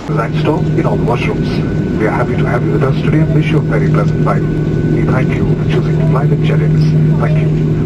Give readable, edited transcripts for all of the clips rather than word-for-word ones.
design store in all the washrooms. We are happy to have you with us today and wish you a very pleasant flight. We thank you for choosing to fly with JetX. Thank you.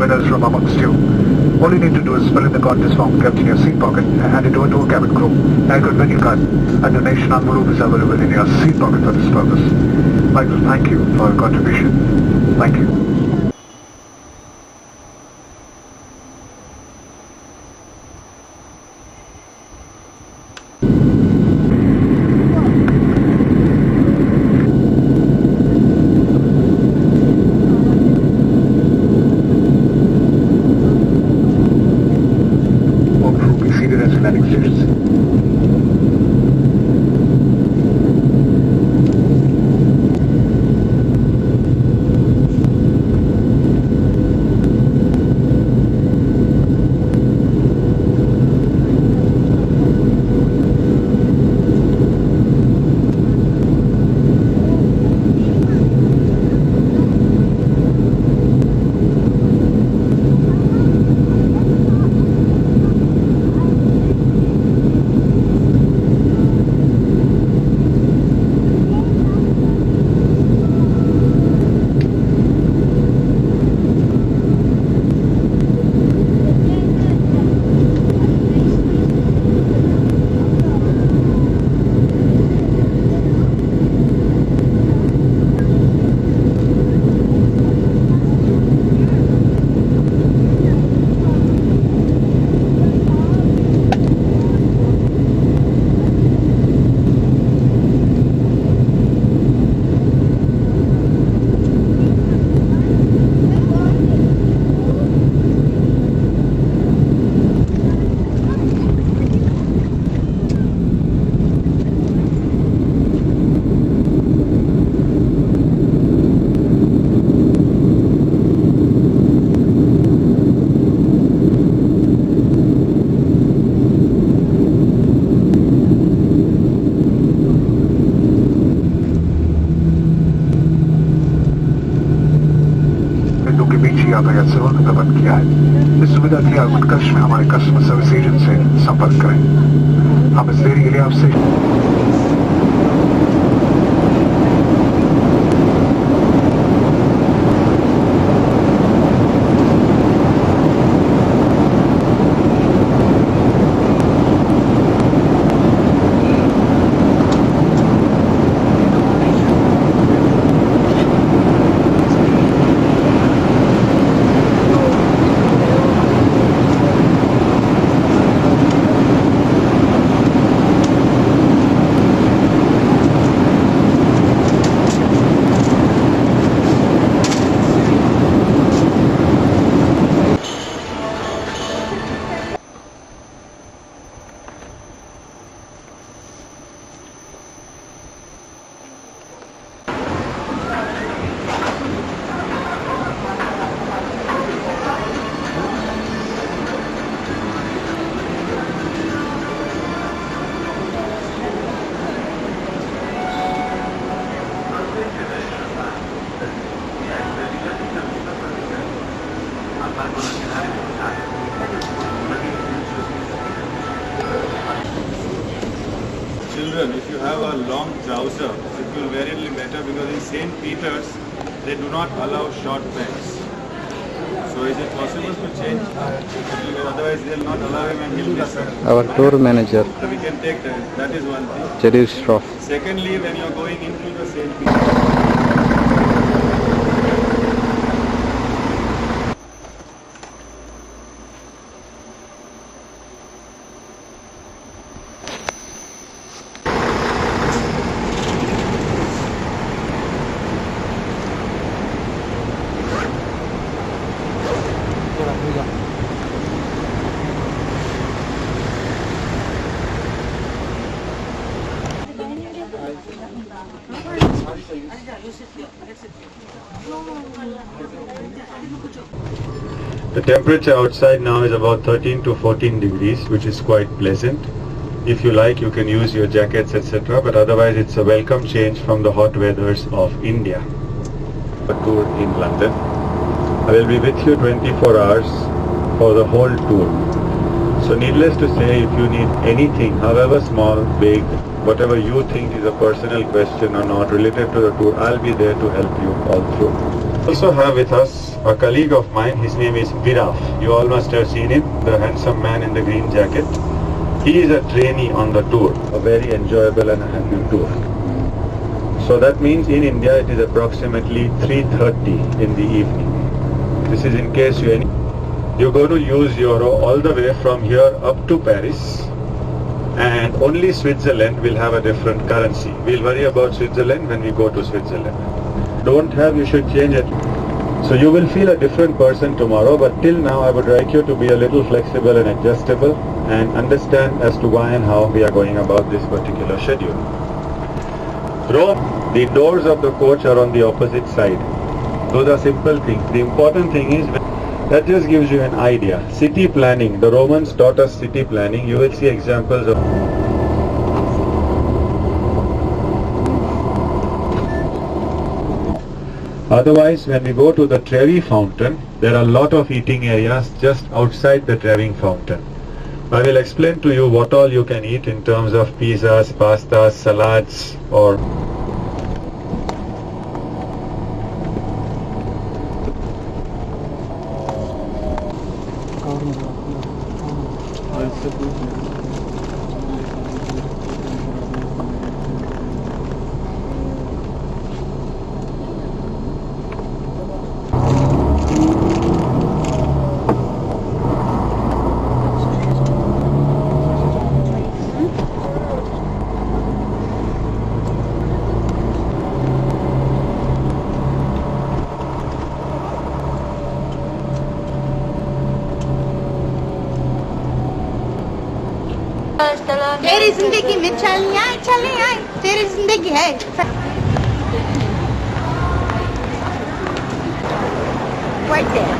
Winners from amongst you. All you need to do is fill in the contest form kept in your seat pocket and hand it over to a cabin crew. I could win your card. A donation envelope is available in your seat pocket for this purpose. Michael, thank you for your contribution. Thank you. यातायात सेवा में प्रबंध किया है। इस सुविधा के लिए आप उत्कर्ष में हमारे कस्टमर सर्विस एजेंट से संपर्क करें। हम इस देरी के लिए आपसे Children, if you have a long trouser, it will wear it a little better because in St. Peter's, they do not allow short pants. So is it possible to change? Otherwise they will not allow him and he'll miss it. Our tour manager, So we can take that. That is one thing. Jerry Shroff. Secondly, when you are going into the St. Peter's, the temperature outside now is about 13 to 14 degrees, which is quite pleasant. If you like, you can use your jackets, etc. But otherwise, it's a welcome change from the hot weathers of India. A tour in London. I will be with you 24 hours for the whole tour. So needless to say, if you need anything, however small, big, whatever you think is a personal question or not related to the tour, I'll be there to help you all through. Also have with us a colleague of mine. His name is Viraf. You all must have seen him, the handsome man in the green jacket. He is a trainee on the tour, a very enjoyable and a happy tour. So that means in India it is approximately 3:30 in the evening. This is in case you're going to use euro all the way from here up to Paris, and only Switzerland will have a different currency. We'll worry about Switzerland when we go to Switzerland. Don't have, you should change it. So you will feel a different person tomorrow, but till now I would like you to be a little flexible and adjustable and understand as to why and how we are going about this particular schedule. Rome, the doors of the coach are on the opposite side. Those are simple things. The important thing is that just gives you an idea. City planning, the Romans taught us city planning. You will see examples of Otherwise, when we go to the Trevi fountain, there are a lot of eating areas just outside the Trevi fountain. I will explain to you what all you can eat in terms of pizzas, pastas, salads, or तेरी जिंदगी में चलने आए तेरी जिंदगी है right there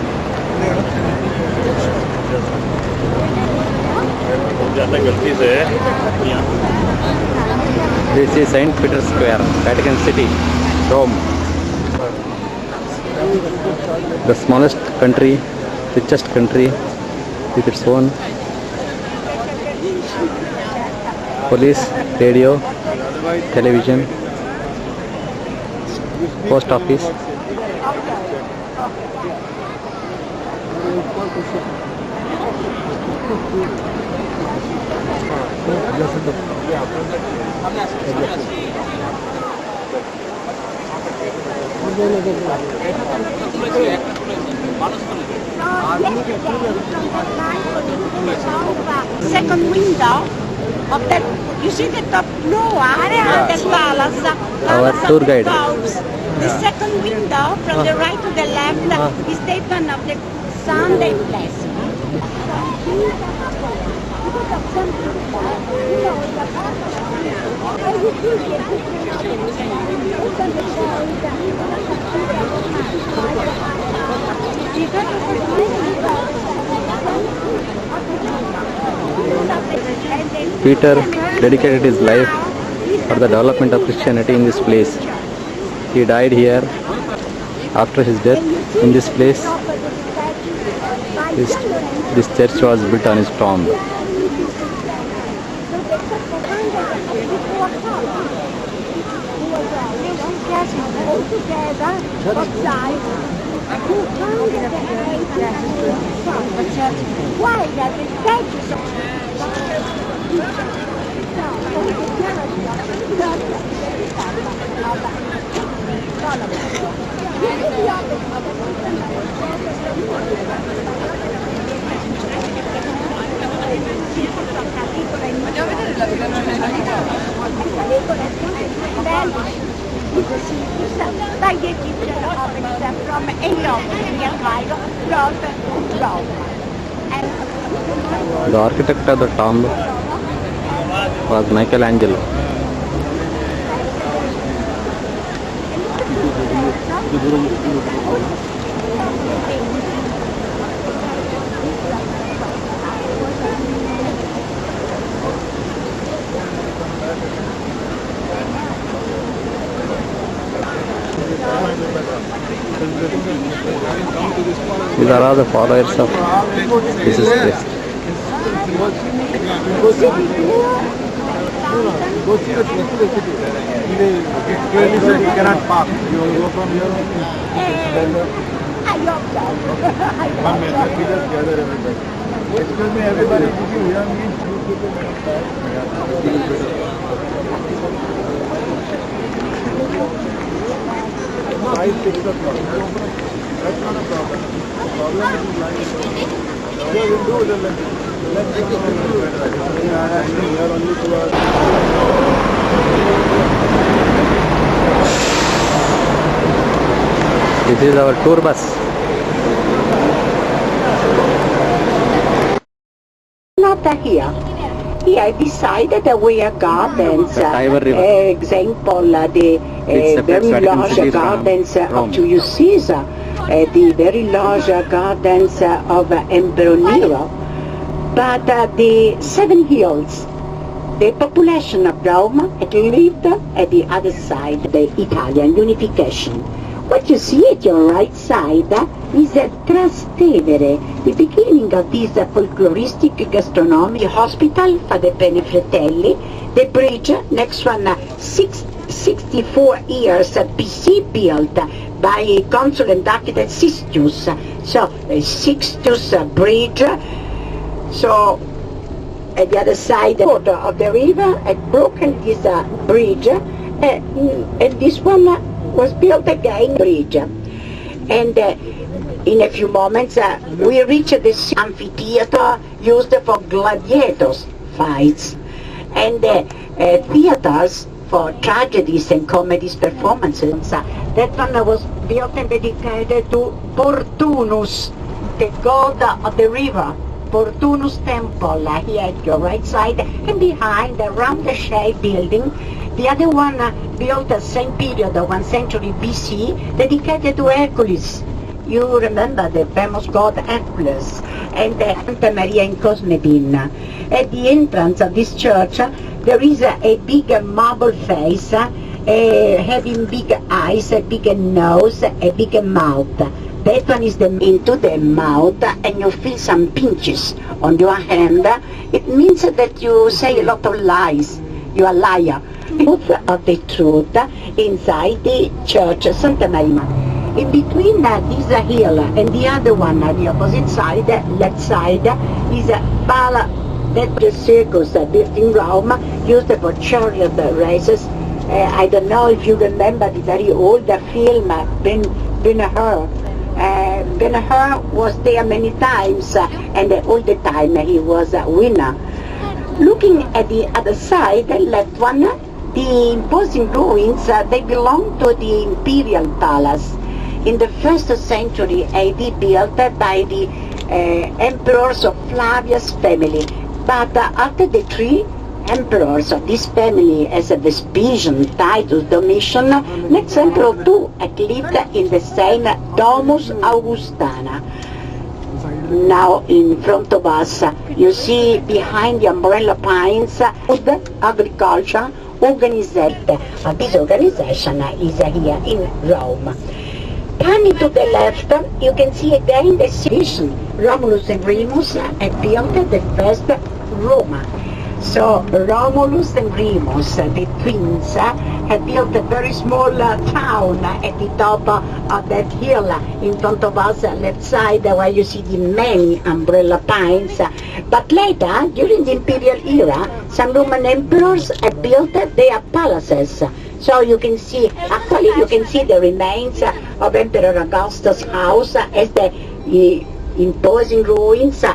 This is St. Peter's Square, Vatican City, Rome. The smallest country, richest country with its own police, radio, television, post office. Second window of that, you see the top floor, the palace. Our tour guide. The second window from the right to the left is taken of the Sunday place. Peter dedicated his life for the development of Christianity in this place. He died here. After his death, in this place, this church was built on his tomb. By the Egyptian officer from England, near Cairo, Rome. The architect of the tomb was Michelangelo. These are all the followers of Jesus Christ. Clearly said you cannot park. You will go from here on. I hope so. 1 minute, let me just gather everybody. Excuse me, everybody, did you hear me? Five, 6 o'clock. That's not a problem. The problem is like, yeah, we'll do it. Let's go. Here only 2 hours. This is our tour bus. Not here. Here beside there were gardens, The Tiber River. example, the It separates very Vatican large City from gardens Rome. of Julius Caesar, the very large gardens of Emperor Nero. But the Seven Hills, the population of Rome had lived at the other side, the Italian unification. What you see at your right side is Trastevere, the beginning of this folkloristic gastronomy hospital for the Benefratelli, the bridge, next one, 64 years BC built by consul and architect Sixtus. So, Sixtus Bridge. So, at the other side of the river had broken this bridge, and this one was built again bridge. And in a few moments we reached this amphitheater used for gladiators fights, and theaters for tragedies and comedies performances. That one was built and dedicated to Portunus, the god of the river. Portunus Temple here at your right side, and behind the round-shaped building, the other one built the same period of 1st century BC, dedicated to Hercules. You remember the famous god Hercules, and Santa Maria in Cosmedin. At the entrance of this church, there is a big marble face, having big eyes, a big nose, a big mouth. That one is into the mouth and you feel some pinches on your hand. It means that you say a lot of lies. You are a liar. Of the truth inside the church Santa Maria. In between this hill and the other one, the opposite side, left side, is a Bala, that the circus built in Rome, used for chariot races. I don't know if you remember the very old film, Ben-Hur. Ben-Hur was there many times, and all the time he was a winner. Looking at the other side, the left one, the imposing ruins, they belong to the imperial palace. In the 1st century AD, built by the emperors of Flavius family. But after the 3 emperors of this family, as Vespasian, Titus, Domitian, next emperor too had lived in the same Domus Augustana. Now in front of us, you see behind the umbrella pines, food agriculture organization. This organization is here in Rome. Coming to the left, you can see again the civilization. Romulus and Remus had built the first Roma. So Romulus and Remus, the twins, had built a very small town at the top of that hill in front of us, left side, where you see the many umbrella pines. But later, during the imperial era, some Roman emperors had built their palaces. So you can see, actually you can see the remains of Emperor Augustus' house as the imposing ruins,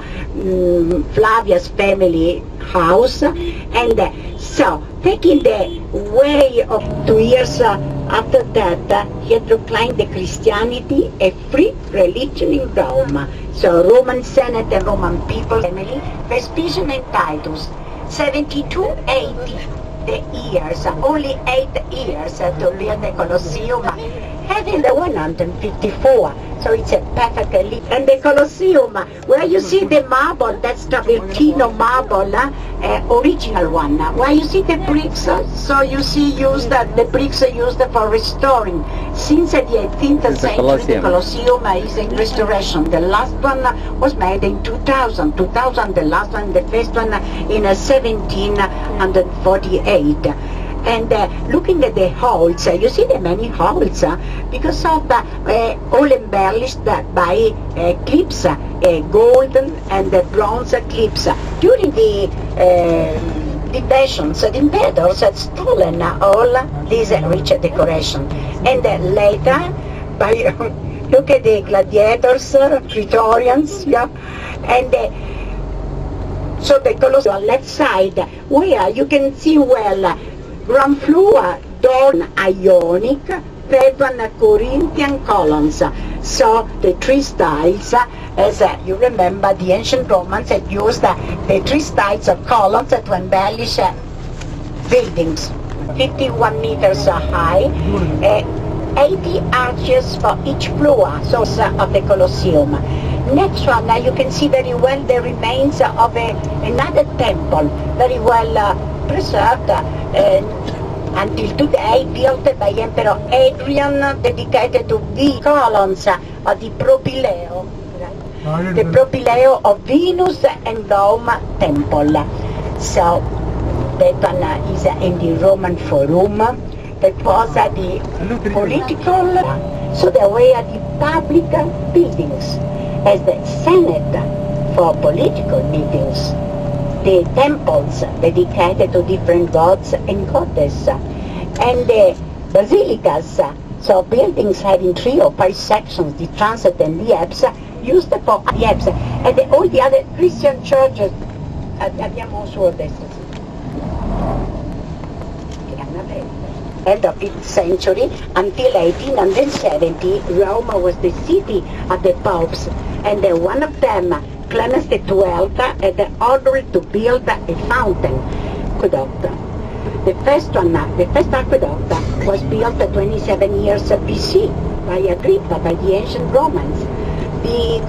Flavius family house, and so taking the way of 2 years after that, he had proclaimed the Christianity a free religion in Rome. So Roman Senate and Roman people family, Vespasian and Titus, 72-80. The years, only 8 years to build the Colosseum, having the 154, so it's a perfectly, and the Colosseum, where you see the marble, that's the Volcano marble, original one, where you see the bricks, so you see the bricks are used for restoring. Since the 18th century, the Colosseum is in restoration. The last one was made in 2000, the last one, the first one in 1748. And looking at the halls, you see the many halls because of all embellished by clips, golden and bronze clips. During the invasions, the invaders had stolen all these rich decoration. And later, by look at the gladiators, Praetorians, yeah, and so the Colosseum left side, where you can see well ground floor, door Ionic, third one Corinthian columns. So the 3 styles, as you remember, the ancient Romans had used the 3 styles of columns to embellish buildings, 51 meters high, 80 arches for each floor, so of the Colosseum. Next one, you can see very well the remains of another temple, very well preserved until today, built by Emperor Adrian, dedicated to the columns of the Propyleo, the Propyleo of Venus and Rome temple. So that one is in the Roman Forum. That was the political, so there were the public buildings as the Senate for political meetings, the temples dedicated to different gods and goddesses, and the basilicas, so buildings having 3 or 5 sections, the transept and the apse, used for the apse, and all the other Christian churches. Abbiamo solo adesso. End of 8th century until 1870, Rome was the city of the popes, and one of them, Clemens XII, had ordered to build a fountain aqueduct. The first aqueduct was built 27 years BC by Agrippa, by the ancient Romans.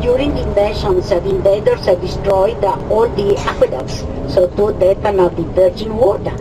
During the invasions, the invaders destroyed all the aqueducts, so to death of the virgin water.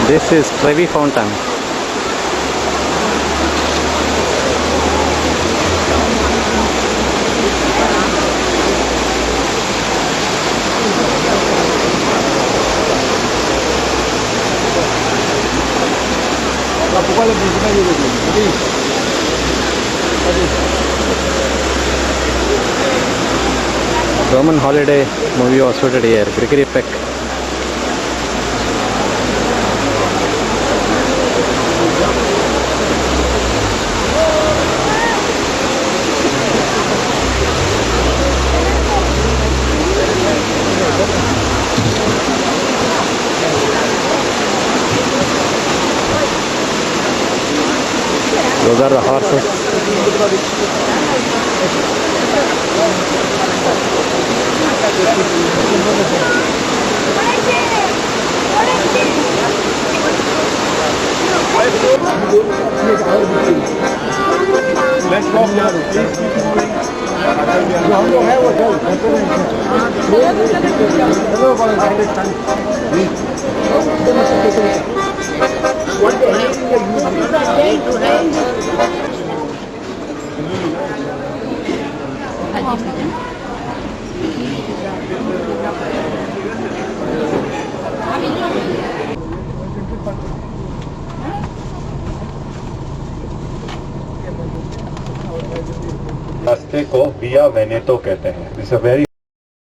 This is Trevi Fountain. Roman holiday movie was shooted here, Gregory Peck. Those are the horses. रास्ते को विया वेनेतो कहते हैं. It's a very